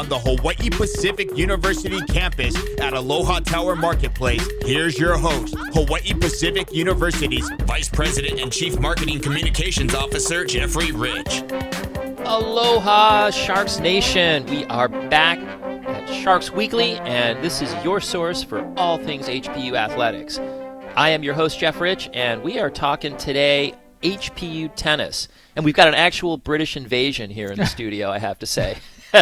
on the Hawaii Pacific University campus at Aloha Tower Marketplace. Here's your host, Hawaii Pacific University's Vice President and Chief Marketing Communications Officer, Jeffrey Rich. Aloha, Sharks Nation. We are back at Sharks Weekly, and this is your source for all things HPU athletics. I am your host, Jeff Rich, and we are talking today HPU Tennis. And we've got an actual British invasion here in the studio, I have to say.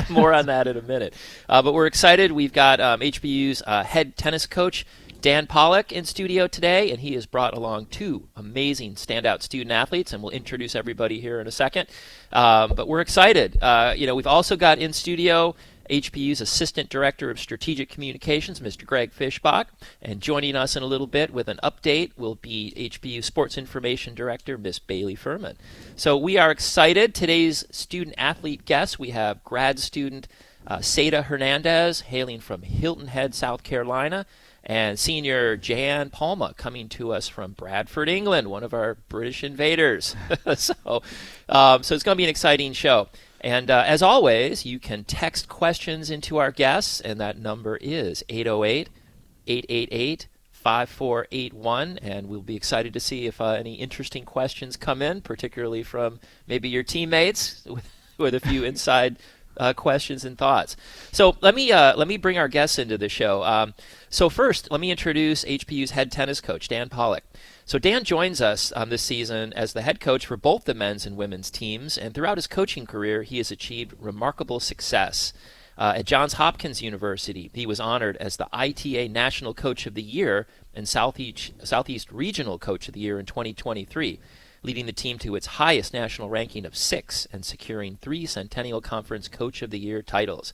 More on that in a minute. But we're excited. We've got HPU's head tennis coach, Dan Pollock, in studio today, and he has brought along two amazing standout student athletes, and we'll introduce everybody here in a second. But we're excited. We've also got in studio HPU's Assistant Director of Strategic Communications, Mr. Greg Fishbach, and joining us in a little bit with an update will be HPU Sports Information Director, Miss Bailey Furman. So we are excited. Today's student-athlete guests, we have grad student Sayda Hernandez, hailing from Hilton Head, South Carolina, and senior Jayanne Palma coming to us from Bradford, England, one of our British invaders. So it's going to be an exciting show. And as always, you can text questions into our guests, and that number is 808-888-5481, and we'll be excited to see if any interesting questions come in, particularly from maybe your teammates with a few inside questions and thoughts. So let me bring our guests into the show. So first, let me introduce HPU's head tennis coach, Dan Pollock. So Dan joins us this season as the head coach for both the men's and women's teams, and throughout his coaching career, he has achieved remarkable success. At Johns Hopkins University, he was honored as the ITA National Coach of the Year and Southeast Regional Coach of the Year in 2023, leading the team to its highest national ranking of 6 and securing 3 Centennial Conference Coach of the Year titles.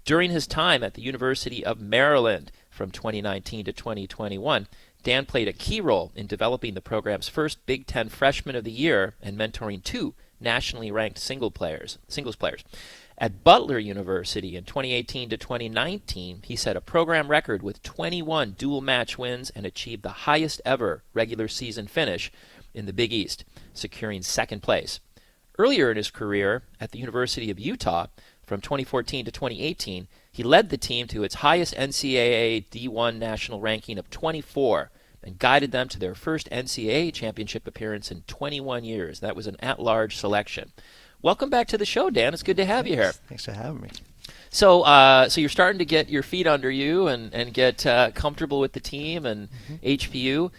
During his time at the University of Maryland from 2019 to 2021, Dan played a key role in developing the program's first Big Ten Freshman of the Year and mentoring 2 nationally ranked singles players. At Butler University in 2018 to 2019, he set a program record with 21 dual match wins and achieved the highest ever regular season finish in the Big East, securing second place. Earlier in his career at the University of Utah, from 2014 to 2018, he led the team to its highest NCAA D1 national ranking of 24 and guided them to their first NCAA championship appearance in 21 years. That was an at-large selection. Welcome back to the show, Dan. It's good to have you here. Thanks for having me. So you're starting to get your feet under you and get comfortable with the team and HPU.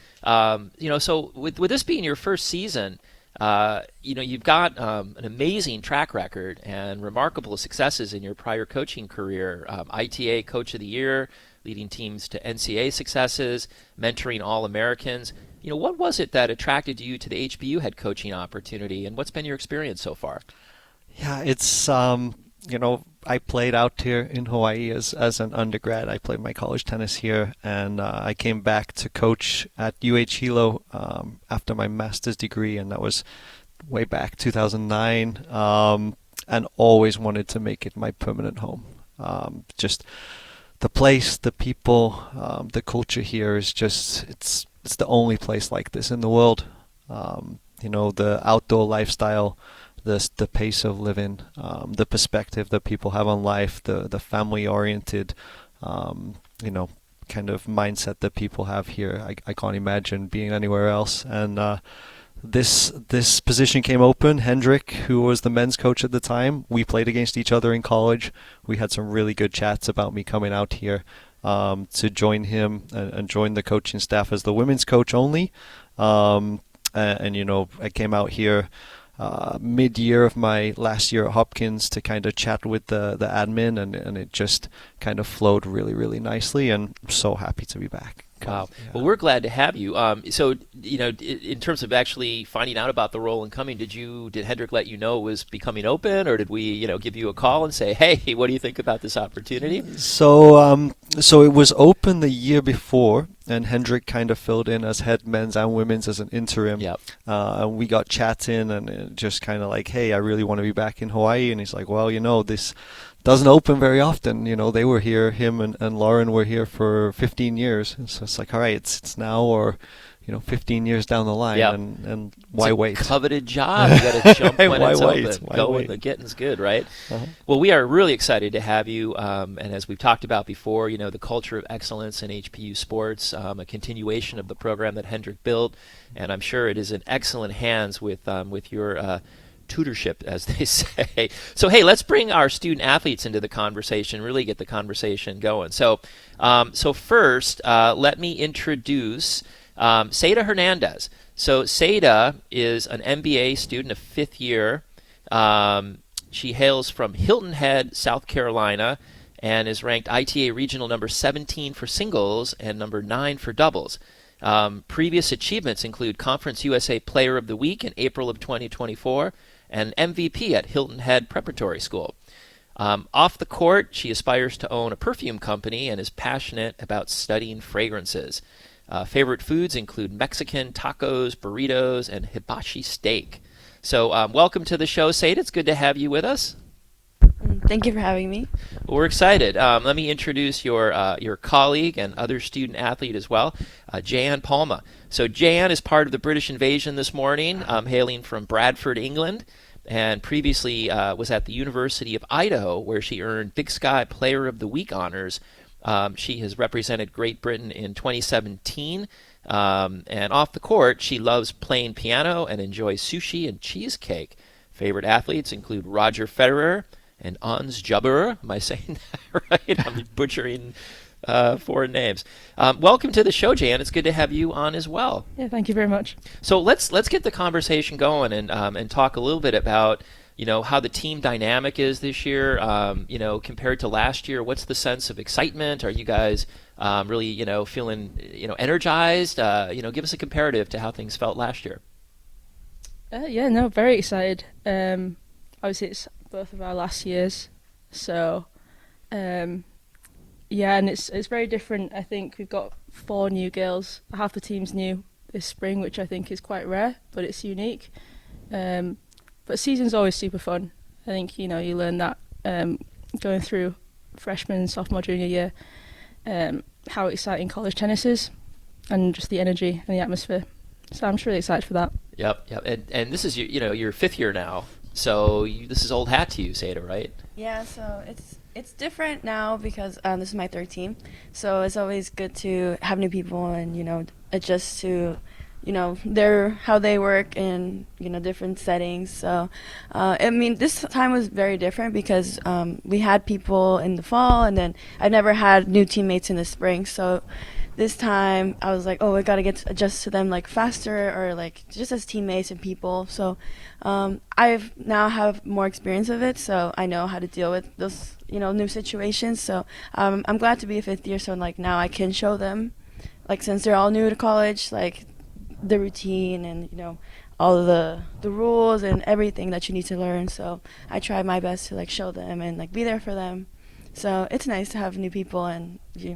So with this being your first season, you've got an amazing track record and remarkable successes in your prior coaching career. ITA Coach of the Year, leading teams to NCAA successes, mentoring All-Americans. What was it that attracted you to the HPU head coaching opportunity, and what's been your experience so far? Yeah, it's I played out here in Hawaii as an undergrad. I played my college tennis here, and I came back to coach at Hilo after my master's degree, and that was way back 2009, and always wanted to make it my permanent home. Just the place, the people, the culture here is just, it's the only place like this in the world. The outdoor lifestyle, the pace of living, the perspective that people have on life, the family-oriented, kind of mindset that people have here. I can't imagine being anywhere else. And this position came open. Hendrik, who was the men's coach at the time, we played against each other in college. We had some really good chats about me coming out here to join him and join the coaching staff as the women's coach only. I came out here mid-year of my last year at Hopkins to kind of chat with the admin, and it just kind of flowed really, really nicely, and I'm so happy to be back. Wow. Yeah. Well, we're glad to have you. So, in terms of actually finding out about the role and coming, did Hendrik let you know it was becoming open, or did we, give you a call and say, hey, what do you think about this opportunity? So it was open the year before, and Hendrik kind of filled in as head men's and women's as an interim. Yep. And we got chatting, and just kind of like, hey, I really want to be back in Hawaii. And he's like, well, this doesn't open very often. They were here, him and Lauren were here for 15 years. So it's like, all right, it's now or, 15 years down the line, Yep. and why it's a wait? Coveted job. You got to jump when Why it's wait? open. Why Go when wait? the getting's good, right? Uh-huh. Well, we are really excited to have you. And as we've talked about before, the culture of excellence in HPU sports, a continuation of the program that Hendrik built, and I'm sure it is in excellent hands with your tutorship, as they say. So, hey, let's bring our student athletes into the conversation, really get the conversation going. So first, let me introduce Sayda Hernandez. So Sayda is an MBA student, a fifth year. She hails from Hilton Head, South Carolina, and is ranked ITA regional number 17 for singles and number 9 for doubles. Previous achievements include Conference USA Player of the Week in April of 2024 and MVP at Hilton Head Preparatory School. Off the court, she aspires to own a perfume company and is passionate about studying fragrances. Favorite foods include Mexican tacos, burritos, and hibachi steak. So welcome to the show, Sayda. It's good to have you with us. Thank you for having me. Well, we're excited. Let me introduce your colleague and other student athlete as well, Jayanne Palma. So Jayanne is part of the British invasion this morning, hailing from Bradford, England, and previously was at the University of Idaho, where she earned Big Sky Player of the Week honors. She has represented Great Britain in 2017, and off the court, she loves playing piano and enjoys sushi and cheesecake. Favorite athletes include Roger Federer and Ons Jabeur. Am I saying that right? I'm butchering foreign names. Welcome to the show, Jayanne. It's good to have you on as well. Yeah, thank you very much. So let's get the conversation going and talk a little bit about how the team dynamic is this year. Compared to last year. What's the sense of excitement? Are you guys really feeling energized? Give us a comparative to how things felt last year. Very excited. Obviously, it's both of our last years, so and it's very different. I think we've got 4 new girls. Half the team's new this spring, which I think is quite rare, but it's unique. But season's always super fun. I think you learn that going through freshman, sophomore, junior year, how exciting college tennis is, and just the energy and the atmosphere. So I'm just really excited for that. Yep. And this is your fifth year now. So this is old hat to you, Sayda, right? Yeah, so it's different now because this is my third team. So it's always good to have new people and, adjust to, how they work in, different settings. So, this time was very different because we had people in the fall and then I never had new teammates in the spring. So this time I was like, I got to adjust to them faster or just as teammates and people. So I've now have more experience of it, so I know how to deal with those new situations. So I'm glad to be a fifth year. So now I can show them, since they're all new to college, the routine and all of the rules and everything that you need to learn. So I try my best to show them and be there for them. So it's nice to have new people and Yeah,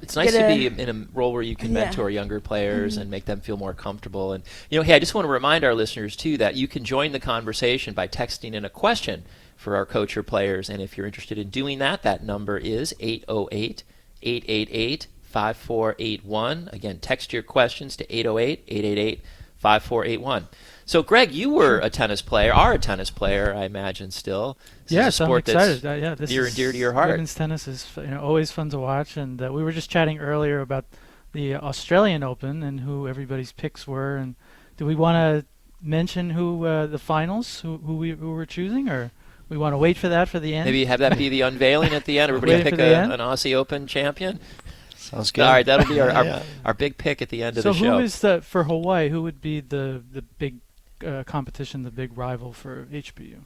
it's nice to be in a role where you can mentor younger players and make them feel more comfortable. And, hey, I just want to remind our listeners, too, that you can join the conversation by texting in a question for our coach or players. And if you're interested in doing that, that number is 808-888-5481. Again, text your questions to 808-888-5481. So, Greg, you were a tennis player, are a tennis player, I imagine, still. Yes, I'm excited. This near and dear to your heart. Women's tennis is always fun to watch, and we were just chatting earlier about the Australian Open and who everybody's picks were. And do we want to mention who the finals, who we're choosing, or we want to wait for that for the end? Maybe have that be the unveiling at the end. Everybody pick an Aussie Open champion. Sounds good. All right, that'll be our big pick at the end of the show. So who is for Hawaii? Who would be the big competition, the big rival for HPU?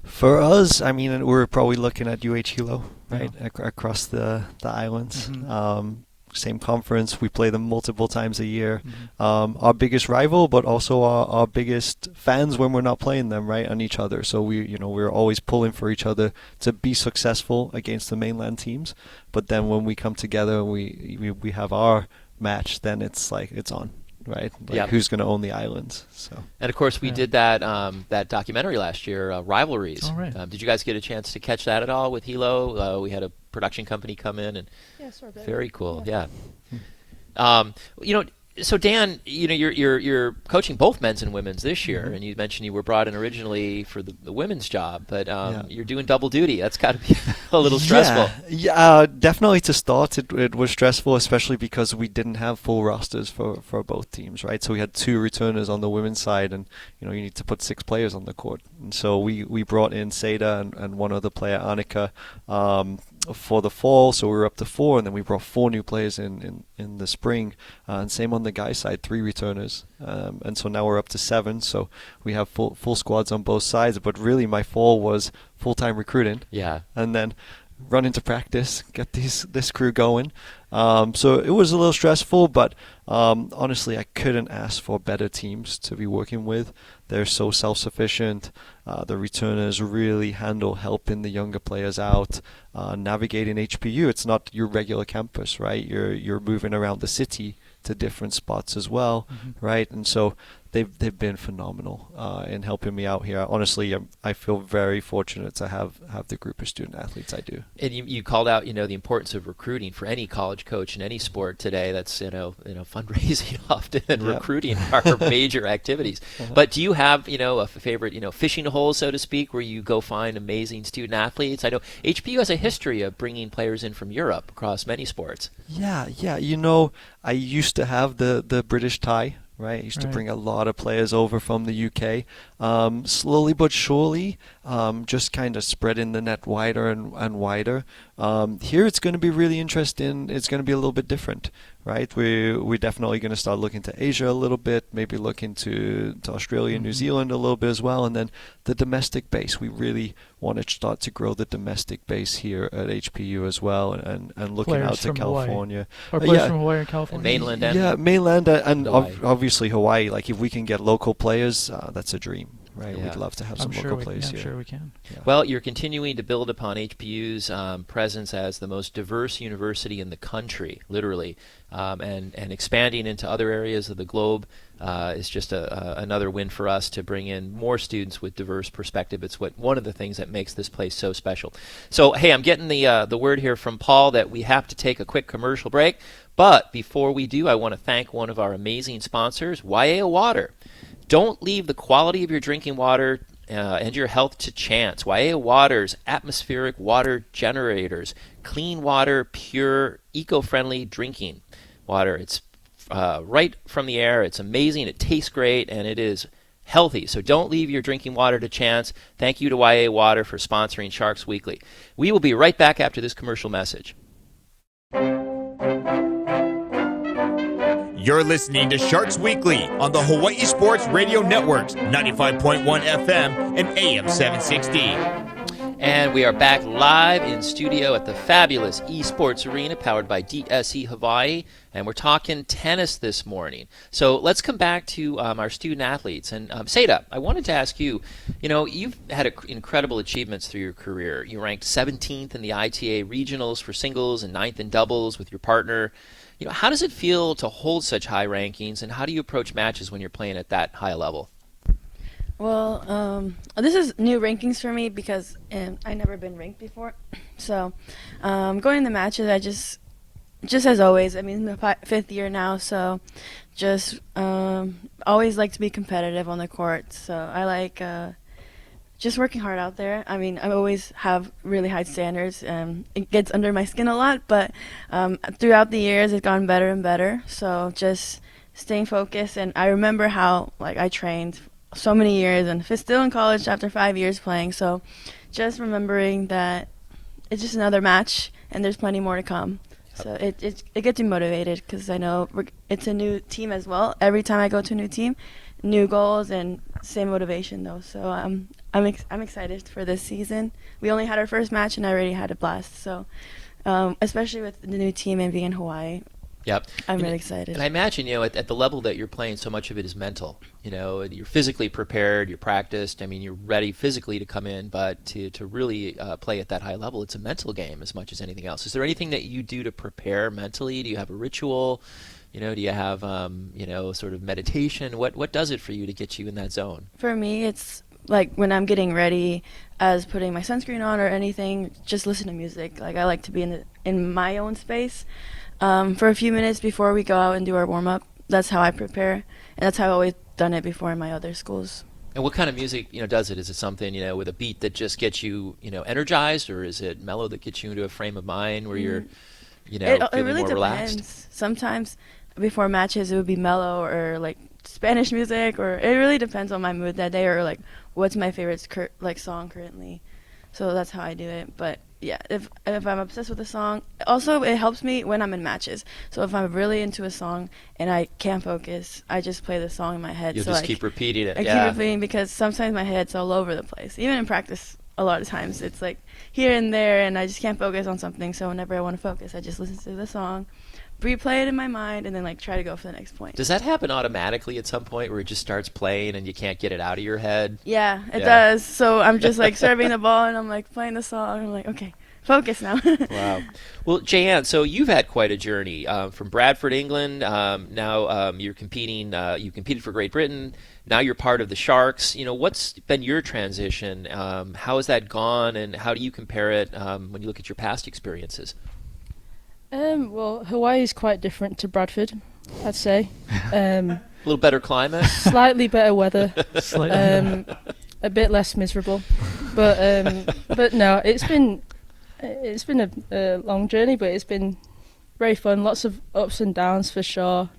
For us, we're probably looking at Hilo, right, across the islands. Mm-hmm. Same conference. We play them multiple times a year. Mm-hmm. Our biggest rival, but also our biggest fans when we're not playing them, right, on each other. So we're always pulling for each other to be successful against the mainland teams. But then when we come together, we have our match. Then it's it's on. Right, who's going to own the islands? So, and of course, we did that documentary last year, Rivalries. Oh, right. Did you guys get a chance to catch that at all with Hilo? We had a production company come in, and sort of. very cool. Yeah. So Dan, you're coaching both men's and women's this year, and you mentioned you were brought in originally for the women's job, but you're doing double duty. That's got to be a little stressful. Yeah, definitely to start it was stressful, especially because we didn't have full rosters for both teams, right? So we had 2 returners on the women's side, and you need to put 6 players on the court. And so we brought in Sayda and one other player, Annika, for the fall, so we were up to 4, and then we brought 4 new players in the spring, and same on the guys side, 3 returners, and so now we're up to 7, so we have full squads on both sides. But really my fall was full-time recruiting, and then run into practice, get this crew going. So it was a little stressful, but honestly, I couldn't ask for better teams to be working with. They're so self-sufficient. The returners really handle helping the younger players out, navigating HPU. It's not your regular campus, right? You're moving around the city to different spots as well, right? And so they've been phenomenal in helping me out here. Honestly, I feel very fortunate to have the group of student athletes I do. And you called out, the importance of recruiting for any college coach in any sport today. That's fundraising often and recruiting are major activities. But do you have a favorite fishing hole, so to speak, where you go find amazing student athletes? I know HPU has a history of bringing players in from Europe across many sports. Yeah. I used to have the British tie. Right, I used to bring a lot of players over from the UK. Slowly but surely, just kind of spreading the net wider and wider. Here it's going to be really interesting. It's going to be a little bit different, right? We're definitely going to start looking to Asia a little bit, maybe looking to Australia and New Zealand a little bit as well, and then the domestic base. We really want to start to grow the domestic base here at HPU as well, and looking players out to California. Or players from Hawaii and California. And mainland and Hawaii. Obviously Hawaii. Like if we can get local players, that's a dream, right? Yeah. We'd love to have some I'm local players here. I'm sure we can. Yeah. Well, you're continuing to build upon HPU's presence as the most diverse university in the country, literally, and expanding into other areas of the globe is just another win for us to bring in more students with diverse perspective. It's one of the things that makes this place so special. So, hey, I'm getting the word here from Paul that we have to take a quick commercial break. But before we do, I want to thank one of our amazing sponsors, Waiea Water. Don't leave the quality of your drinking water and your health to chance. Waiea Water's atmospheric water generators, clean water, pure, eco-friendly drinking water. It's right from the air. It's amazing. It tastes great, and it is healthy. So don't leave your drinking water to chance. Thank you to Waiea Water for sponsoring Sharks Weekly. We will be right back after this commercial message. You're listening to Sharks Weekly on the Hawaii Sports Radio Networks, 95.1 FM and AM 760. And we are back live in studio at the fabulous eSports Arena powered by DSE Hawaii. And we're talking tennis this morning. So let's come back to our student athletes. And Sayda, I wanted to ask you, you've had incredible achievements through your career. You ranked 17th in the ITA regionals for singles and 9th in doubles with your partner. How does it feel to hold such high rankings, and how do you approach matches when you're playing at that high level? Well, this is new rankings for me because I've never been ranked before. So going to matches, I just as always, I mean, the 5th year now, so just always like to be competitive on the court. So I like just working hard out there. I mean, I always have really high standards. It gets under my skin a lot, but throughout the years, it's gotten better and better. So just staying focused. And I remember how I trained so many years and still in college after 5 years playing. So just remembering that it's just another match and there's plenty more to come. So it gets me motivated because I know it's a new team as well. Every time I go to a new team, new goals and same motivation though. So I'm excited for this season. We only had our first match and I already had a blast. So especially with the new team and being in Hawaii. Yep. I'm really excited. And I imagine, at the level that you're playing, so much of it is mental. You're physically prepared, you're practiced. I mean, you're ready physically to come in, but to really play at that high level, it's a mental game as much as anything else. Is there anything that you do to prepare mentally? Do you have a ritual? Do you have, sort of meditation? What does it for you to get you in that zone? For me, it's like when I'm getting ready as putting my sunscreen on or anything, just listen to music. I like to be in my own space. For a few minutes before we go out and do our warm-up, that's how I prepare, and that's how I've always done it before in my other schools. And what kind of music, does it? Is it something, with a beat that just gets you, energized, or is it mellow that gets you into a frame of mind where you're, It feeling really more depends. relaxed? Sometimes before matches it would be mellow or like Spanish music, or it really depends on my mood that day, or like what's my favorite song currently. So that's how I do it. But yeah, if I'm obsessed with a song, also it helps me when I'm in matches. So if I'm really into a song and I can't focus, I just play the song in my head. You'll so just like, keep repeating it. I keep repeating, because sometimes my head's all over the place. Even in practice, a lot of times it's like here and there, and I just can't focus on something. So whenever I want to focus, I just listen to the song, replay it in my mind, and then like try to go for the next point. Does that happen automatically at some point where it just starts playing and you can't get it out of your head? Yeah, it does. So I'm just like serving the ball, and I'm like playing the song. I'm like, okay, focus now. Wow. Well, Jayanne, so you've had quite a journey from Bradford, England. Now you're competing. You competed for Great Britain. Now you're part of the Sharks. What's been your transition? How has that gone, and how do you compare it when you look at your past experiences? Well, Hawaii is quite different to Bradford, I'd say. A little better climate. Slightly better weather. Slightly. A bit less miserable, but no, it's been a long journey, but it's been very fun. Lots of ups and downs for sure.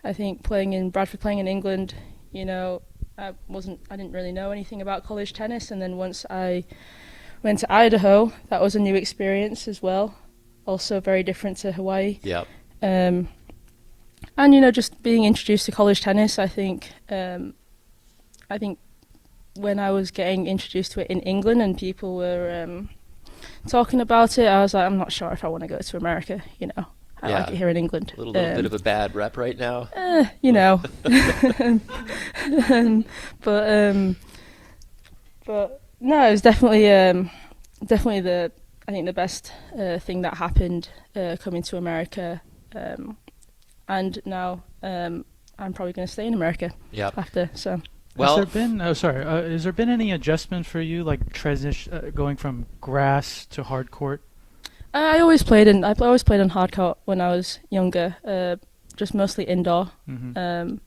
I think playing in Bradford, playing in England, I didn't really know anything about college tennis, and then once I went to Idaho, that was a new experience as well. Also very different to Hawaii. Yep. And just being introduced to college tennis, I think when I was getting introduced to it in England and people were talking about it, I was like, I'm not sure if I want to go to America. I like it here in England. A little bit of a bad rep right now. But no, it was definitely the best thing that happened coming to America, and now I'm probably going to stay in America after. So. Well, has there been any adjustment for you, like transition going from grass to hard court? I always played on hard court when I was younger, just mostly indoor. Mm-hmm.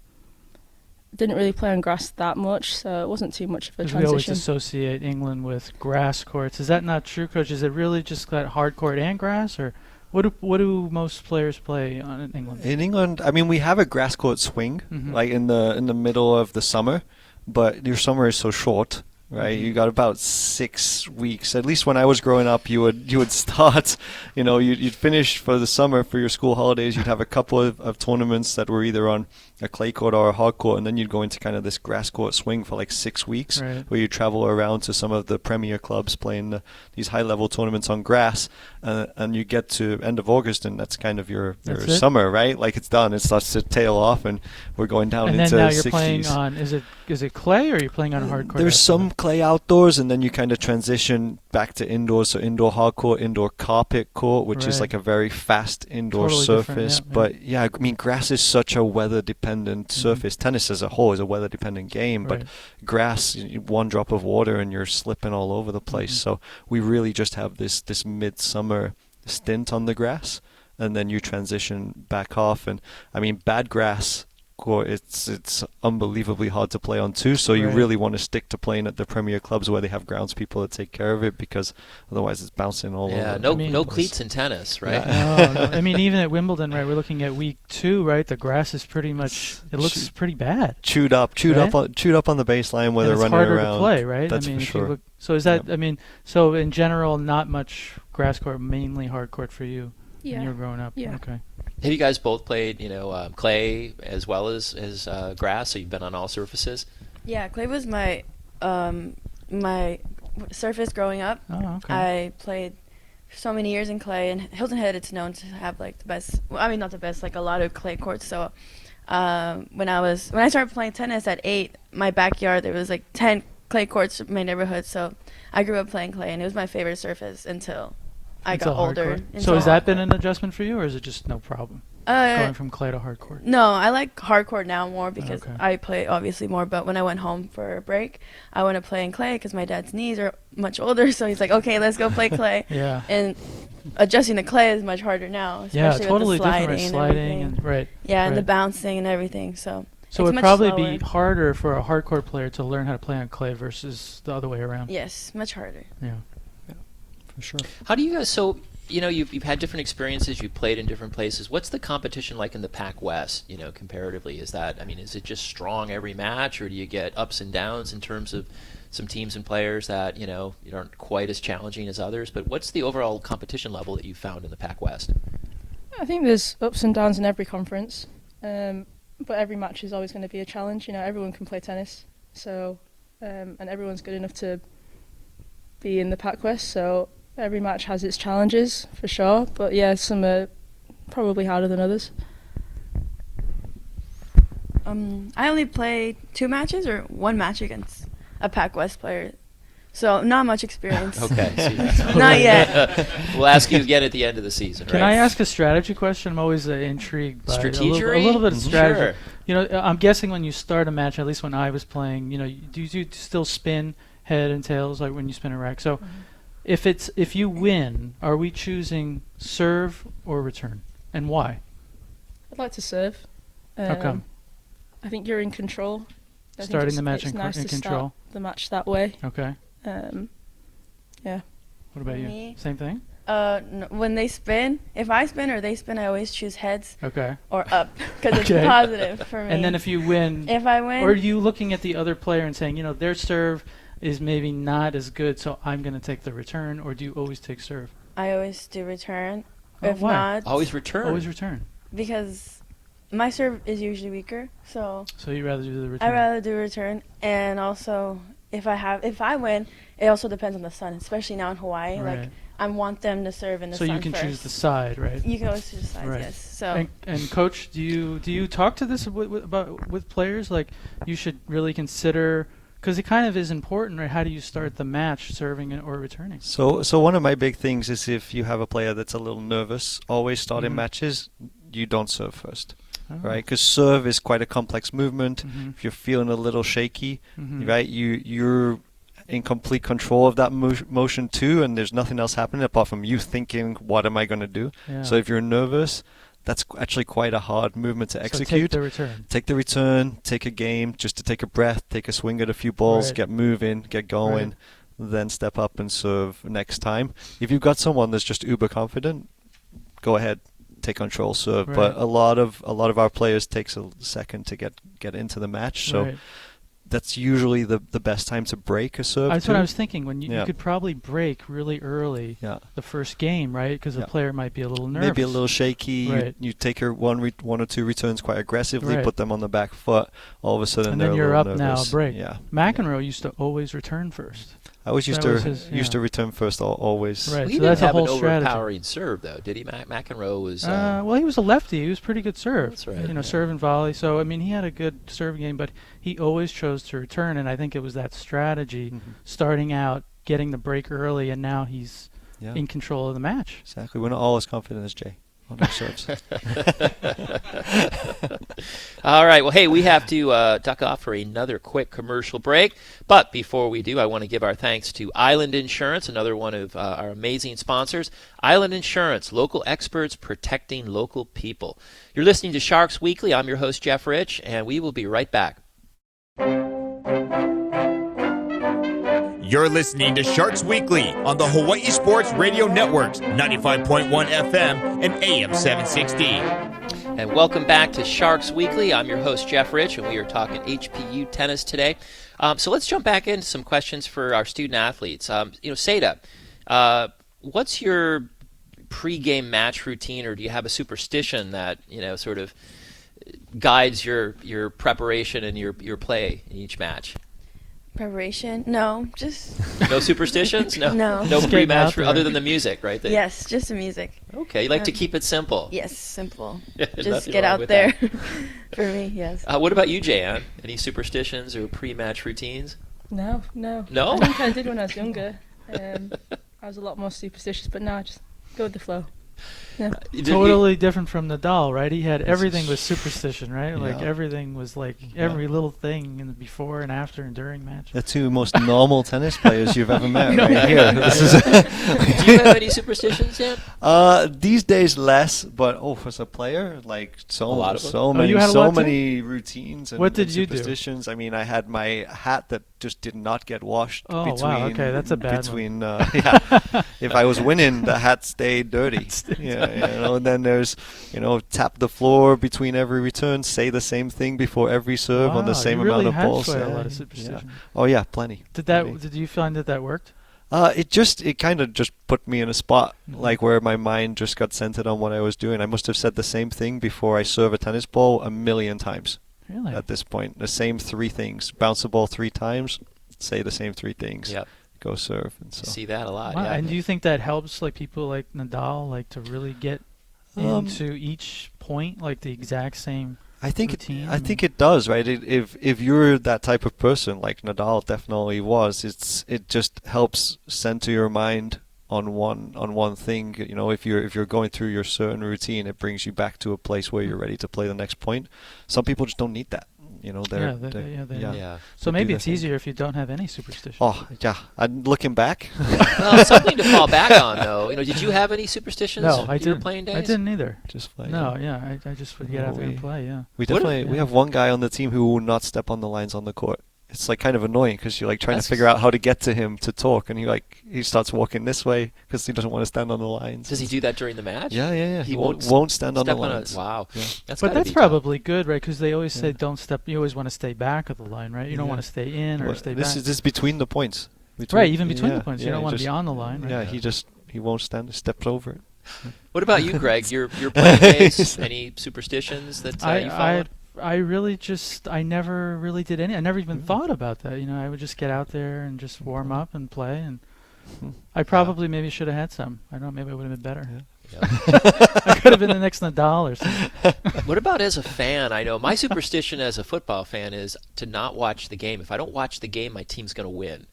Didn't really play on grass that much, so it wasn't too much of a transition. We always associate England with grass courts. Is that not true, Coach? Is it really just that hard court and grass, or what do most players play in England? In England, I mean, we have a grass court swing, like in the middle of the summer, but your summer is so short. Right, you got about 6 weeks. At least when I was growing up, you would start, you'd finish for the summer for your school holidays. You'd have a couple of tournaments that were either on a clay court or a hard court, and then you'd go into kind of this grass court swing for like 6 weeks, right, where you travel around to some of the premier clubs playing these high-level tournaments on grass, and you get to end of August, and that's kind of your summer, right? Like it's done. It starts to tail off, and we're going down into 60s. And then now you're playing on, is it clay, or are you playing on hard court? There's some clay outdoors, and then you kind of transition back to indoors. So indoor hard court, indoor carpet court, which is like a very fast indoor surface. But yeah, I mean, grass is such a weather-dependent surface. Tennis as a whole is a weather-dependent game, but grass, one drop of water and you're slipping all over the place. So we really just have this midsummer stint on the grass, and then you transition back off. And I mean, bad grass court, it's unbelievably hard to play on too, so you really want to stick to playing at the premier clubs where they have groundspeople that take care of it, because otherwise it's bouncing all over. No cleats in tennis, right? No. I mean, even at Wimbledon, right, we're looking at week 2, right, the grass is pretty much, it looks pretty bad. Chewed up on the baseline where they're running around. It's harder to play, right? That's for sure. So is that, I mean, so in general, not much grass court, mainly hard court for you when you were growing up? Yeah. Okay. Have you guys both played, clay as well as grass? So you've been on all surfaces? Yeah, clay was my my surface growing up. Oh, okay. I played so many years in clay, and Hilton Head, it's known to have like the best. Well, I mean, not the best, like a lot of clay courts. So when I started playing tennis at 8, my backyard there was like 10 clay courts in my neighborhood. So I grew up playing clay, and it was my favorite surface until I got older. So has that been an adjustment for you, or is it just no problem going from clay to hard court? No, I like hard court now more because I play obviously more. But when I went home for a break, I went to play in clay because my dad's knees are much older. So he's like, okay, let's go play clay. Yeah. And adjusting the clay is much harder now, Yeah, especially totally with the different. sliding, Sliding and and right. yeah, and the right. bouncing and everything. So So it's it'd much probably slower. be harder for a hardcore player to learn how to play on clay versus the other way around. Yes, much harder. Yeah. For sure. How do you guys? So you've had different experiences. You've played in different places. What's the competition like in the Pac West? Comparatively, is it just strong every match, or do you get ups and downs in terms of some teams and players that aren't quite as challenging as others? But what's the overall competition level that you found in the Pac West? I think there's ups and downs in every conference, but every match is always going to be a challenge. Everyone can play tennis, so and everyone's good enough to be in the Pac West. So every match has its challenges for sure. But yeah, some are probably harder than others. I only played 2 matches or 1 match against a Pac West player, so not much experience. Okay. Not yet. We'll ask you again at the end of the season. Can right? I ask a strategy question? I'm always intrigued by Strategery? a little bit of strategy. Sure. I'm guessing when you start a match, at least when I was playing, do you still spin head and tails like when you spin a rack? So if you win, are we choosing serve or return, and why? I'd like to serve. How come? I think you're in control. I think Starting the match it's in nice in to control. start the match that way. Okay. Yeah. What about you? Me? Same thing? No, when they spin, if I spin or they spin, I always choose heads Okay. or up because Okay. it's positive for me. And then if you win, if I win, or are you looking at the other player and saying, their serve is maybe not as good, so I'm going to take the return, or do you always take serve? I always do return. Oh, If why? not, Always return. Always return. because my serve is usually weaker, so So you rather do the return? I rather do return. And also, if I win, it also depends on the sun, especially now in Hawaii. Right. Like I want them to serve in the So sun you can first. choose the side, right? You can always choose the side, Right. yes. So And coach, do you talk to this with players? Like you should really consider, because it kind of is important, right? How do you start the match, serving or returning? So one of my big things is if you have a player that's a little nervous, always starting Mhm. matches, you don't serve first, Oh. right? Because serve is quite a complex movement. Mhm. If you're feeling a little shaky, Mhm. right, you're in complete control of that motion too, and there's nothing else happening apart from you thinking, what am I going to do? Yeah. So if you're nervous, that's actually quite a hard movement to So execute. take the return. Take the return, take a game, just to take a breath, take a swing at a few balls, Right. get moving, get going, then step up and serve next time. If you've got someone that's just uber confident, go ahead, take control, serve. Right. But a lot of our players takes a second to get into the match, so Right. that's usually the best time to break a serve. That's too. what I was thinking. When you Yeah. could probably break really early Yeah. the first game, right? Because the Yeah. player might be a little nervous. Maybe a little shaky. Right. You take your one or two returns quite aggressively, Right. put them on the back foot. All of a sudden, And they're then a you're little up now, nervous. break. Yeah. McEnroe used to always return first. I always used That to was his- used yeah. to return first, always. Right. Well, he so didn't that's a have an whole strategy. overpowering serve, though, did he? McEnroe was. Well, he was a lefty. He was pretty good serve. That's right, yeah. Serve and volley. So I mean, he had a good serve game, but he always chose to return, and I think it was that strategy, Mhm. starting out, getting the break early, and now he's Yeah. in control of the match. Exactly. We're not all as confident as Jay on our serves. All right. Well, hey, we have to duck off for another quick commercial break. But before we do, I want to give our thanks to Island Insurance, another one of our amazing sponsors. Island Insurance, local experts protecting local people. You're listening to Sharks Weekly. I'm your host, Jeff Rich, and we will be right back. You're listening to Sharks Weekly on the Hawaii Sports Radio Networks, 95.1 FM and AM 760. And welcome back to Sharks Weekly. I'm your host, Jeff Rich, and we are talking HPU tennis today. So let's jump back into some questions for our student athletes. Sayda, what's your pre-game match routine, or do you have a superstition that sort of guides your preparation and your play in each match? preparation? No, just No superstitions? No. No. No Just getting out pre-match there. other than the music, right? yes, just the music. Okay, you like to keep it simple. Yes, simple. Nothing Just get wrong out with there. that. For me, yes. What about you, Jayanne? Any superstitions or pre-match routines? No. No? I think I did when I was younger. I was a lot more superstitious, but now I just go with the flow. Yeah. Totally different from Nadal, right? He had everything was superstition, right? Like Yeah. everything was like every little thing in the before and after and during match. The two most normal tennis players you've ever met right here. This is Do you have any superstitions yet? these days less, but as a player, like A lot of them. so you had a so lot too? many routines and, What did and you do? superstitions. I mean, I had my hat that just did not get washed. Oh, wow, between, okay, that's a bad between, yeah. If I was winning, the hat stayed dirty. And then there's, tap the floor between every return, say the same thing before every serve on the Wow, same you really amount of had balls. quite a Yeah, lot of yeah. superstition. Oh yeah, plenty. Plenty. Did you find that worked? It kind of just put me in a spot Mhm. like where my mind just got centered on what I was doing. I must have said the same thing before I serve a tennis ball a million times Really? at this point. The same three things: bounce the ball 3 times, say the same 3 things, Yep. go serve, and so. See that a lot. Wow, Yeah. and do you think that helps like people like Nadal like to really get into each point like the exact same I think routine? I think it does, right? If you're that type of person, like Nadal definitely was, it just helps center your mind on one thing. If you're going through your certain routine, it brings you back to a place where you're ready to play the next point. Some people just don't need that. Yeah. So to maybe do it's their thing. easier if you don't have any superstition. Oh yeah, I'm looking back. Well, something to fall back on, though. Did you have any superstitions? No, I in your didn't. playing days? I didn't either. Just playing. No, yeah, I just would get out there and play. Yeah. We What definitely we have one guy on the team who will not step on the lines on the court. It's like kind of annoying because you're like trying That's- to figure out how to get to him to talk, and he starts walking this way because he doesn't want to stand on the lines. Does he do that during the match? Yeah. He He won't won't stand on the Step on lines. wow. Yeah. That's But gotta that's be tough. probably good, right? Because they always say Yeah. don't step. You always want to stay back of the line, right? You don't Yeah. want to stay in or Well, stay this back. is between the points. Right, even between the yeah, points, you yeah, don't he want to be just- on the line, right? Yeah, he won't stand. He steps over it. What about you, Greg? Your playing days? Any superstitions that you followed? I really I never really did any. I never even thought about that. I would just get out there and just warm up and play. And I probably maybe should have had some. I don't know. Maybe I would have been better. Yeah. I could have been the next Nadal or something. What about as a fan? I know my superstition as a football fan is to not watch the game. If I don't watch the game, my team's going to win.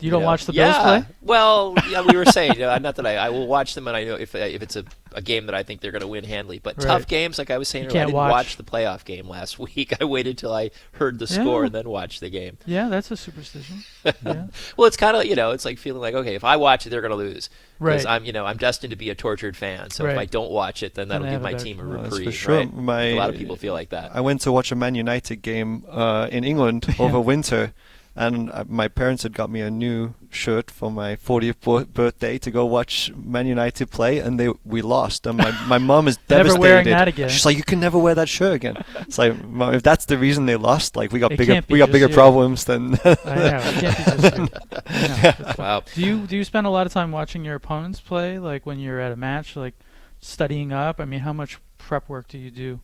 You don't know? watch the Bills play? Well, yeah, we were saying, not that I will watch them, and I know if it's a game that I think they're going to win handily. But Right. tough games, like I was saying You earlier, I can't didn't watch. watch the playoff game last week. I waited till I heard the score Yeah. and then watched the game. Yeah, that's a superstition. Yeah. Well, it's kind of it's like feeling like, okay, if I watch it, they're going to lose. Right. Because I'm destined to be a tortured fan. So if Right. I don't watch it, then that'll they give have my a better- team a Well, that's for reprieve. sure. Right? A lot of people feel like that. I went to watch a Man United game in England over winter, and my parents had got me a new shirt for my 40th birthday to go watch Man United play, and we lost. And my mom is Never devastated. wearing that again. She's like, "You can never wear that shirt again." It's like, Mom, if that's the reason they lost, like we got It bigger can't be just you. problems than. I know. It can't be just you. I know, that's fine. Wow. Do you spend a lot of time watching your opponents play, like when you're at a match, like studying up? I mean, how much prep work do you do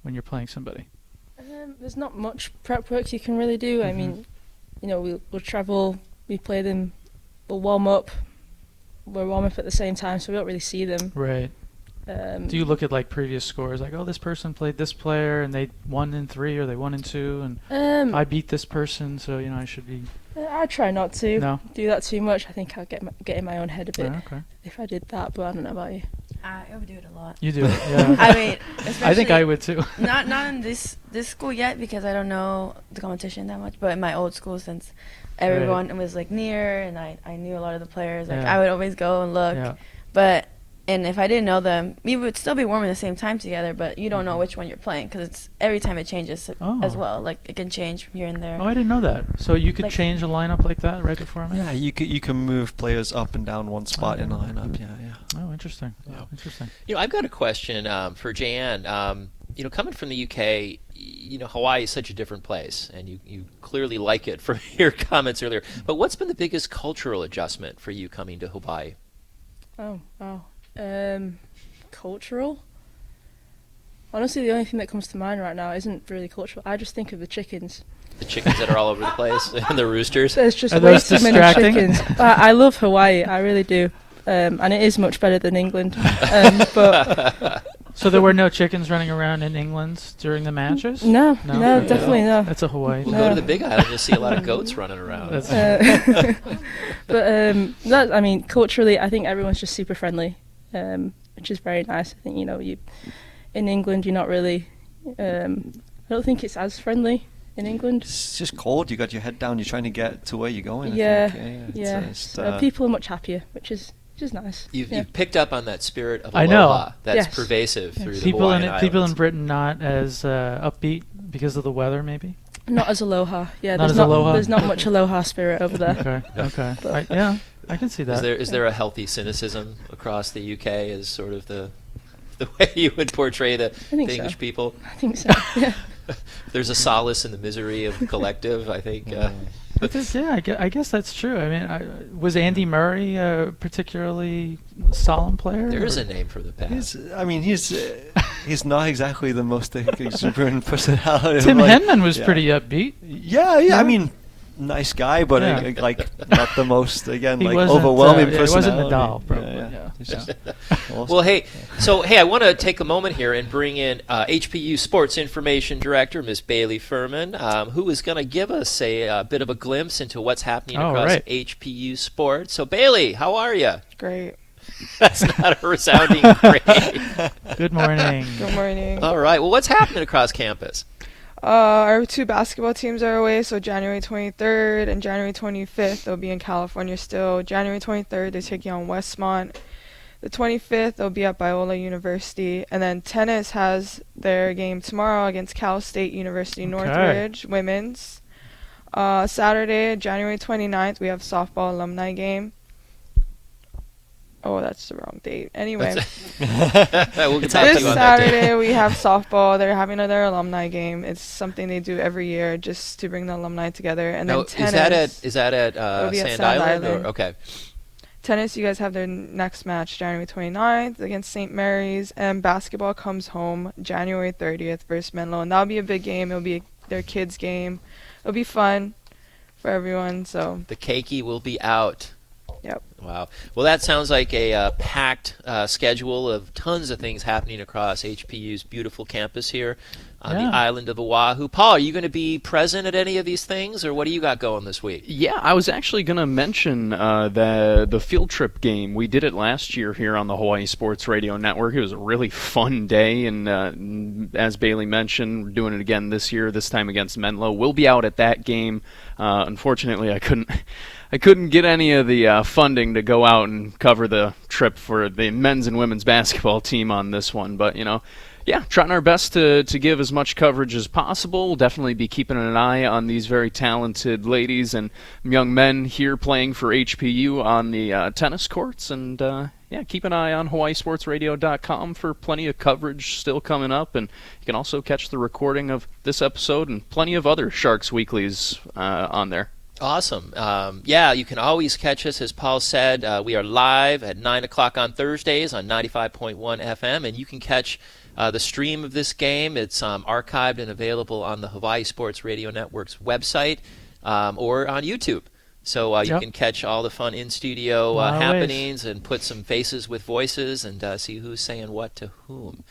when you're playing somebody? There's not much prep work you can really do. I mean, we'll travel, we play them, we'll warm up. We're warm up at the same time, so we don't really see them. Right. Do you look at like previous scores, like, oh, this person played this player and they won in 3 or they won in 2, and I beat this person, so I should be. I try not to No. do that too much. I think I'll get in my own head a bit Oh, okay. if I did that, but I don't know about you. I overdo it a lot. You do it. Yeah. I mean, especially I think I would too. not in this school yet because I don't know the competition that much. But in my old school, since everyone was like near and I knew a lot of the players, like Yeah. I would always go and look. Yeah. And if I didn't know them, we would still be warming the same time together. But you don't know which one you're playing because it's every time it changes as well. Like it can change from here and there. Oh, I didn't know that. So you could Like- change a lineup like that right before a match? Yeah, you can move players up and down one spot in the lineup. Yeah. Oh, interesting. Yeah. Interesting. I've got a question for Jayanne. Coming from the UK, Hawaii is such a different place, and you clearly like it from your comments earlier. But what's been the biggest cultural adjustment for you coming to Hawaii? Oh, wow. Cultural? Honestly, the only thing that comes to mind right now isn't really cultural. I just think of the chickens. The chickens that are all over the place and the roosters. There's just Are way those too many distracting? chickens. I love Hawaii, I really do. And it is much better than England. But So there were no chickens running around in England during the matches? no, No? definitely no. That's a Hawaii. We'll thing. go to the Big Island, you'll see a lot of goats running around. That's- But culturally, I think everyone's just super friendly. which is very nice. I think you in England you're not really. I don't think it's as friendly in England. It's just cold. You got your head down. You're trying to get to where you're going. Yeah, I think. yeah. So people are much happier, which is nice. You've picked up on that spirit of I know. aloha that's Yes. pervasive through the People Hawaiian in Islands. people in Britain not as upbeat because of the weather, maybe. Not as aloha. Yeah, Not as aloha? there's not much aloha spirit over there. Okay. But- I can see that. Is there a healthy cynicism across the UK as sort of the way you would portray the think so. English people? I think so. Yeah. There's a solace in the misery of the collective, I think. I guess that's true. I mean, was Andy Murray a particularly solemn player? There is or- a name for the past. He's not exactly the most exuberant personality. Tim like, Henman was yeah. pretty upbeat. Yeah. I mean, nice guy, but Yeah. not the most He wasn't, overwhelming He personality. wasn't Nadal, probably. Yeah. He's just awesome. Well, I want to take a moment here and bring in HPU Sports Information Director, Ms. Bailey Furman, who is going to give us a bit of a glimpse into what's happening Oh, across right. HPU Sports. So, Bailey, how are you? Great. That's not a resounding great. Good morning. Good morning. All right. Well, what's happening across campus? Our two basketball teams are away, so January 23rd and January 25th they'll be in California still. January 23rd they're taking on Westmont. The 25th they'll be at Biola University, and then tennis has their game tomorrow against Cal State University Northridge women's. Saturday, January 29th, we have softball alumni game. Oh, that's the wrong date. Anyway. We'll get back to This you on that date. Saturday we have softball. They're having their alumni game. It's something they do every year just to bring the alumni together. And Now, then tennis. is that at It'll be at Sand Sand Island? Island. Okay. Tennis, you guys have their next match January 29th against St. Mary's, and basketball comes home January 30th versus Menlo, and that'll be a big game. It'll be their kids' game. It'll be fun for everyone. So The keiki will be out. Yep. Wow. Well, that sounds like a packed schedule of tons of things happening across HPU's beautiful campus here on the island of Oahu. Paul, are you going to be present at any of these things, or what do you got going this week? Yeah, I was actually going to mention the field trip game. We did it last year here on the Hawaii Sports Radio Network. It was a really fun day, and as Bailey mentioned, we're doing it again this year, this time against Menlo. We'll be out at that game. Unfortunately, I couldn't get any of the funding to go out and cover the trip for the men's and women's basketball team on this one, but trying our best to give as much coverage as possible. We'll definitely be keeping an eye on these very talented ladies and young men here playing for HPU on the tennis courts, and keep an eye on HawaiiSportsRadio.com for plenty of coverage still coming up, and you can also catch the recording of this episode and plenty of other Sharks Weeklies on there. Awesome. You can always catch us, as Paul said. We are live at 9 o'clock on Thursdays on 95.1 FM, and you can catch the stream of this game. It's archived and available on the Hawaii Sports Radio Network's website or on YouTube. So you can catch all the fun in-studio happenings and put some faces with voices and see who's saying what to whom.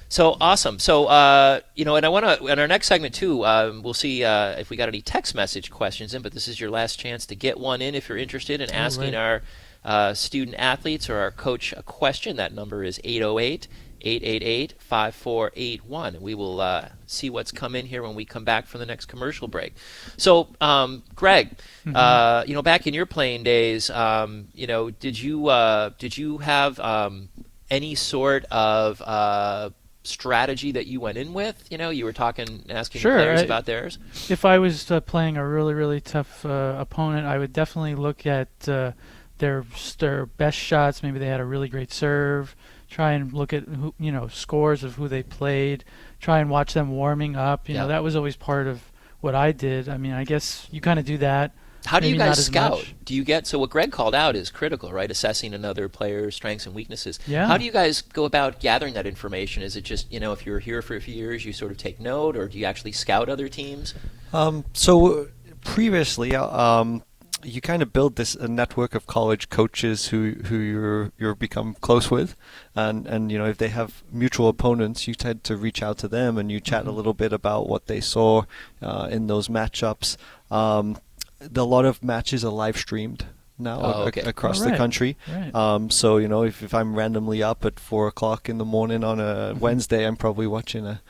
So awesome. So, and I want to, in our next segment too, we'll see if we got any text message questions in, but this is your last chance to get one in if you're interested in asking our student athletes or our coach a question. That number is 808-888-5481. We will see what's come in here when we come back from the next commercial break. So, Greg, back in your playing days, did you have any sort of strategy that you went in with? You were asking players about theirs. If I was playing a really, really tough opponent, I would definitely look at their best shots. Maybe they had a really great serve. Try and look at scores of who they played. Try and watch them warming up. That was always part of what I did. I mean, I guess you kind of do that. How do you Maybe guys not as scout? much. Do you get, so what Greg called out is critical, right? Assessing another player's strengths and weaknesses. Yeah. How do you guys go about gathering that information? Is it just, if you're here for a few years, you sort of take note, or do you actually scout other teams? So previously, you kind of build a network of college coaches who you're become close with, and if they have mutual opponents, you tend to reach out to them and you chat a little bit about what they saw in those matchups. A lot of matches are live streamed, now okay. across Oh, the right. country. Right. So if I'm randomly up at 4 o'clock in the morning on a Wednesday, I'm probably watching a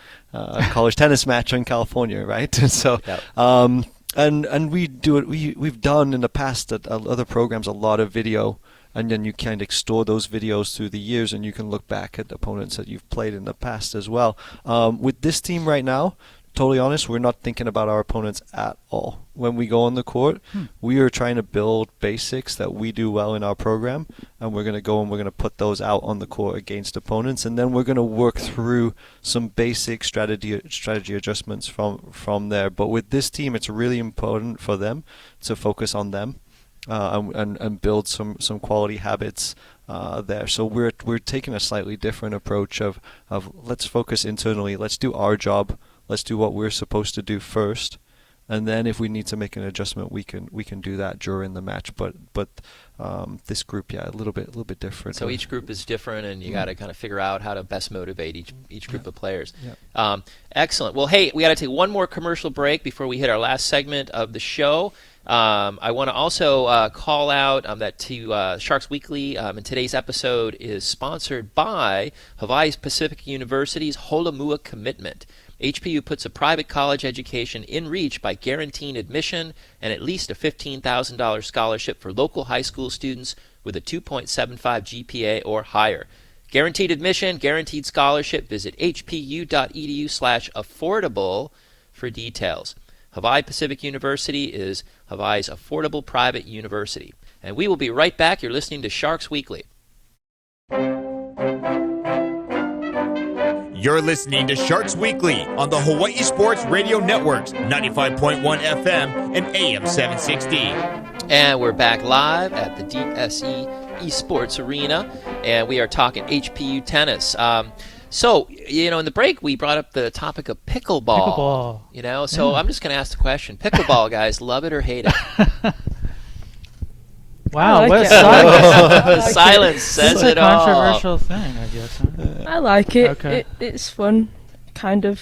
college tennis match in California, right? So. Yep. And we do it. We've done in the past at other programs a lot of video, and then you kind of store those videos through the years, and you can look back at opponents that you've played in the past as well. With this team right now, totally honest, we're not thinking about our opponents at all. When we go on the court, we are trying to build basics that we do well in our program, and we're going to go and we're going to put those out on the court against opponents, and then we're going to work through some basic strategy adjustments from there. But with this team, it's really important for them to focus on them and build some quality habits there. So we're taking a slightly different approach of let's focus internally, let's do our job. Let's do what we're supposed to do first, and then if we need to make an adjustment, we can do that during the match. But this group, a little bit different. So each group is different, and you got to kind of figure out how to best motivate each group of players. Yeah. Excellent. Well, hey, we got to take one more commercial break before we hit our last segment of the show. I want to also call out that to Sharks Weekly, and today's episode is sponsored by Hawaii Pacific University's Holomua Commitment. HPU puts a private college education in reach by guaranteeing admission and at least a $15,000 scholarship for local high school students with a 2.75 GPA or higher. Guaranteed admission, guaranteed scholarship. Visit hpu.edu/affordable for details. Hawaii Pacific University is Hawaii's affordable private university. And we will be right back. You're listening to Sharks Weekly. You're listening to Sharks Weekly on the Hawaii Sports Radio Networks, 95.1 FM and AM 760. And we're back live at the DSE Esports Arena, and we are talking HPU Tennis. So, in the break, we brought up the topic of pickleball. So I'm just going to ask the question. Pickleball, guys, love it or hate it? Wow, like what it. silence. Silence says It's a it all. controversial thing, I guess. Huh? I like it. Okay. It's fun, kind of.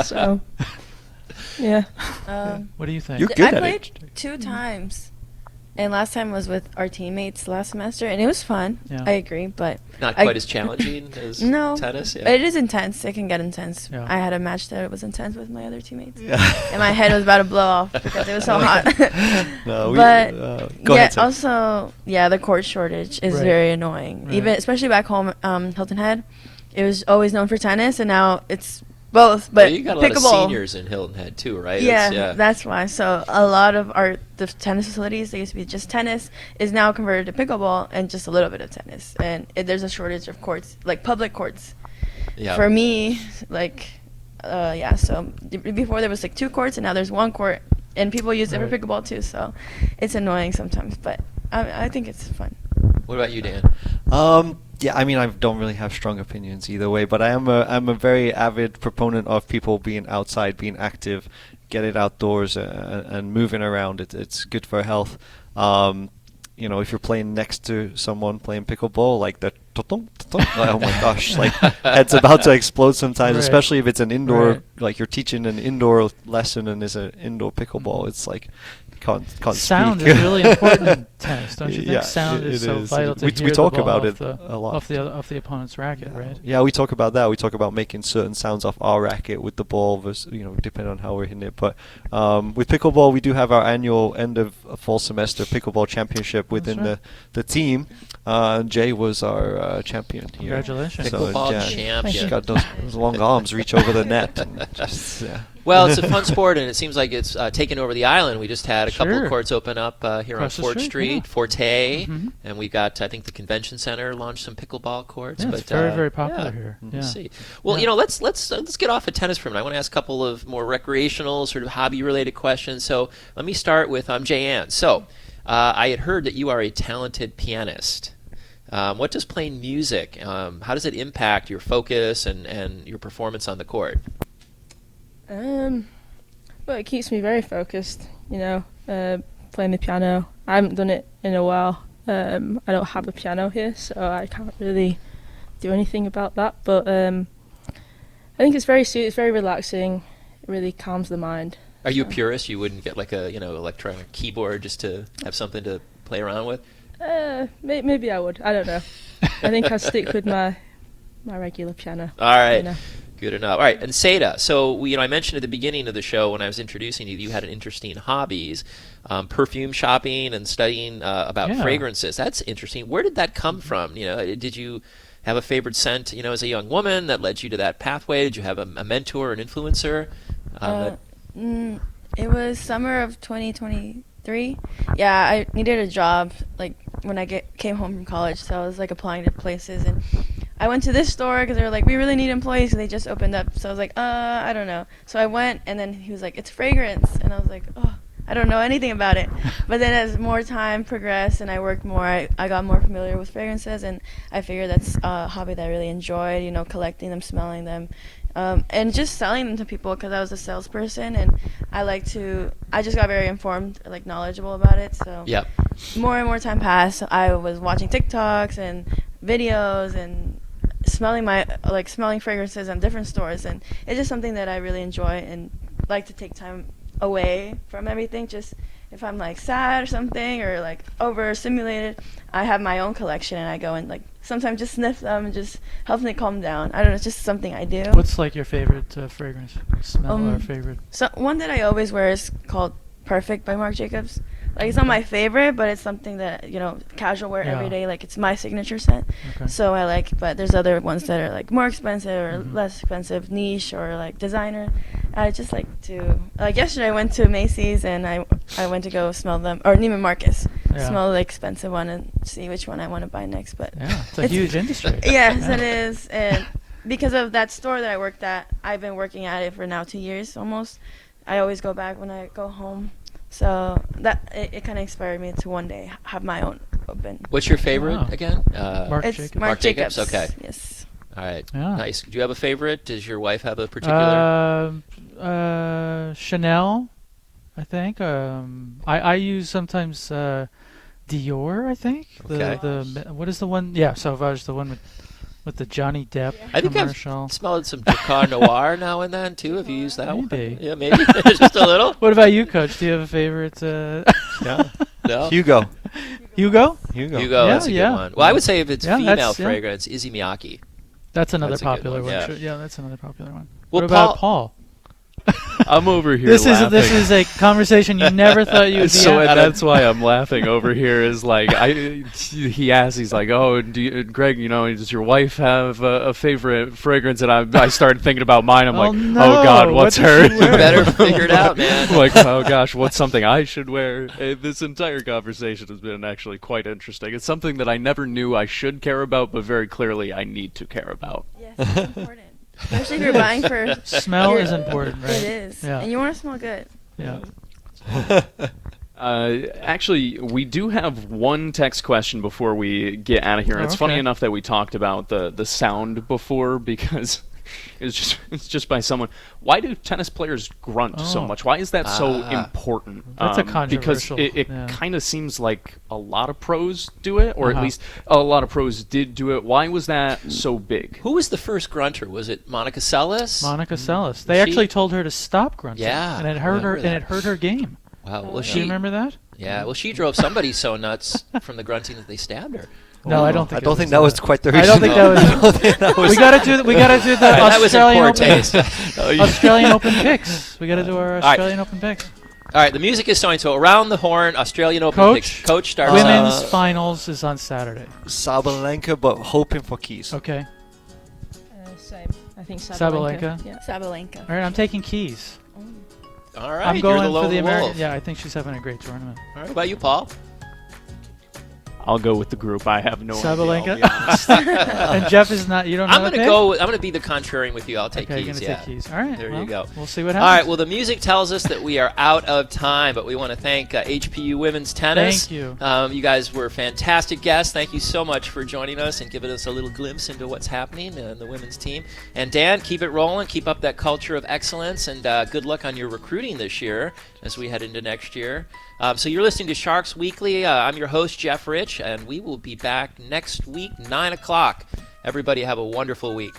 So, yeah. What do you think? You're good I at played it. 2 times, and last time was with our teammates last semester, and it was fun. Yeah. I agree, but Not quite as challenging as no, tennis? Yeah. it is intense. It can get intense. Yeah. I had a match that was intense with my other teammates, Yeah. and my head was about to blow off because it was so hot. No, But go yeah, ahead, Sam. also the court shortage is Right. very annoying. Right. Even especially back home, Hilton Head, it was always known for tennis, and now it's both. But Well, you got a lot of pickleball. seniors in Hilton Head, too, right? Yeah, that's why. So a lot of the tennis facilities that used to be just tennis is now converted to pickleball and just a little bit of tennis. And there's a shortage of courts, like public courts. Yeah. For me, so before there was 2 courts and now there's 1 court, and people use it for Right. pickleball too. So it's annoying sometimes, but I think it's fun. What about you, Dan? Yeah, I mean, I don't really have strong opinions either way, but I'm a very avid proponent of people being outside, being active, get it outdoors, and moving around. It's good for health. If you're playing next to someone playing pickleball, like the oh my gosh, like head's about to explode sometimes, Right. especially if it's an indoor, Right. like you're teaching an indoor lesson and it's an indoor pickleball. It's like can't Sound speak. is really important in tennis, don't you think? Yeah, Sound is it so is. vital to We hear talk the ball about off it a lot. off the opponent's racket, right? Yeah, we talk about that. We talk about making certain sounds off our racket with the ball, versus, depending on how we're hitting it. But with pickleball, we do have our annual end of fall semester pickleball championship within right. the team. Jay was our champion here. Congratulations. Pickleball yeah, champion. She's got those long arms reach over the net. And just, yeah. Well, it's a fun sport, and it seems like it's taken over the island. We just had a couple of Sure. courts open up here Across on the Fort street, Street, yeah. Forte, Mhm. and we got, I think, the convention center launched some pickleball courts. Yeah, but it's very, very popular here. We'll Yeah. see. Well, Yeah. let's get off of tennis for a minute. I want to ask a couple of more recreational, sort of hobby-related questions. So let me start with Jayanne. So I had heard that you are a talented pianist. What does playing music, how does it impact your focus and your performance on the court? Well, it keeps me very focused, playing the piano. I haven't done it in a while. I don't have a piano here, so I can't really do anything about that. But I think it's very relaxing. It really calms the mind. Are you a purist? You wouldn't get like a electronic keyboard just to have something to play around with? Maybe I would. I don't know. I think I'll stick with my regular piano. All right. You know. Good enough. All right, and Sayda, so I mentioned at the beginning of the show when I was introducing you, you had an interesting hobbies, perfume shopping and studying about fragrances. That's interesting. Where did that come from? Did you have a favorite scent, as a young woman that led you to that pathway? Did you have a mentor or an influencer? It was summer of 2023. Yeah, I needed a job like when I came home from college, so I was like applying to places, and I went to this store because they were like, we really need employees, and they just opened up. So I was like, I don't know. So I went, and then he was like, it's fragrance, and I was like, oh, I don't know anything about it. But then as more time progressed and I worked more, I got more familiar with fragrances, and I figured that's a hobby that I really enjoyed, collecting them, smelling them, and just selling them to people because I was a salesperson, and I just got very informed, like knowledgeable about it. So more and more time passed, I was watching TikToks and videos and smelling fragrances in different stores, and it's just something that I really enjoy and like to take time away from everything. Just if I'm like sad or something or like overstimulated, I have my own collection and I go and like sometimes just sniff them and just helps me calm down. I don't know, it's just something I do. What's like your favorite fragrance smell or favorite? So one that I always wear is called Perfect by Marc Jacobs. Like, it's not my favorite, but it's something that, casual wear every day. Like, it's my signature scent. Okay. So I like, but there's other ones that are, like, more expensive or less expensive, niche or, like, designer. I just like to, like, yesterday I went to Macy's and I went to go smell them, or Neiman Marcus, smell the expensive one and see which one I want to buy next. But yeah, it's a huge industry. Yes, it is. And because of that store that I worked at, I've been working at it for now 2 years almost. I always go back when I go home. So that it kind of inspired me to one day have my own open. What's your favorite again? Marc it's Jacobs. Marc Jacobs. Okay. Yes. All right. Yeah. Nice. Do you have a favorite? Does your wife have a particular? Chanel, I think. I use sometimes Dior, I think. Okay. What is the one? Yeah, Sauvage, the one with the Johnny Depp I think commercial. I've smelled some Dracar Noir now and then too. Have you used that one? Maybe. Yeah, maybe. Just a little. What about you, Coach? Do you have a favorite? Yeah. No? Hugo. Hugo? Hugo, Yeah, that's a good one. Well, I would say if it's Yeah, female that's- yeah. fragrance, Izzy Miyake. That's another That's a good popular one, one. yeah. Sure. Yeah, that's another popular one. Well, What about Paul? I'm over here This laughing. is a conversation you never thought you would be So at. and that's why I'm laughing over here. Is like he asks, he's like, "Oh, Greg, does your wife have a favorite fragrance?" And I started thinking about mine. I'm Oh, like, no. "Oh God, What what's does her?" she wear? You better figure it out, man. Like, oh gosh, what's something I should wear? This entire conversation has been actually quite interesting. It's something that I never knew I should care about, but very clearly I need to care about. Yes, it's important. Especially if you're buying for Smell is important, right? It is. Yeah. And you want to smell good. Yeah. Actually, we do have one text question before we get out of here. And it's funny okay. enough that we talked about the sound before because it's just by someone. Why do tennis players grunt so much? Why is that so important? That's a because controversial, it yeah. kind of seems like a lot of pros do it, or at least a lot of pros did do it. Why was that so big? Who was the first grunter? Was it Monica Seles? Monica Seles. They actually told her to stop grunting. Yeah, And it I hurt her. remember And it hurt her game. Wow. Well, Do you remember that? Yeah. Well, she drove somebody so nuts from the grunting that they stabbed her. No, I don't think. I don't think that was quite the I reason. don't think that was. We gotta do. We gotta do the That was in Australian poor Open. taste. Australian Open picks. We gotta do our right. Australian Open picks. All right, the music is starting. So around the horn, Australian Open Coach, picks. Coach starts. Women's finals is on Saturday. Sabalenka, but hoping for keys. Okay. Same. I think Sabalenka. Sabalenka. Yeah. Sabalenka. All right. I'm taking keys. All right, I'm you're going the for lone the American. wolf. Yeah, I think she's having a great tournament. All right, what about you, Paul? I'll go with the group. I have no Sabalenka? idea. I'll be honest. And Jeff is not. You don't know. I'm the gonna pick? go. I'm gonna be the contrarian with you. I'll take Okay, you're keys. gonna Yeah. take keys. All right. There well, you go. We'll see what All happens. right. Well, the music tells us that we are out of time, but we want to thank HPU Women's Tennis. Thank you. You guys were fantastic guests. Thank you so much for joining us and giving us a little glimpse into what's happening in the women's team. And Dan, keep it rolling. Keep up that culture of excellence, and good luck on your recruiting this year as we head into next year. So you're listening to Sharks Weekly. I'm your host, Jeff Rich, and we will be back next week, 9 o'clock. Everybody have a wonderful week.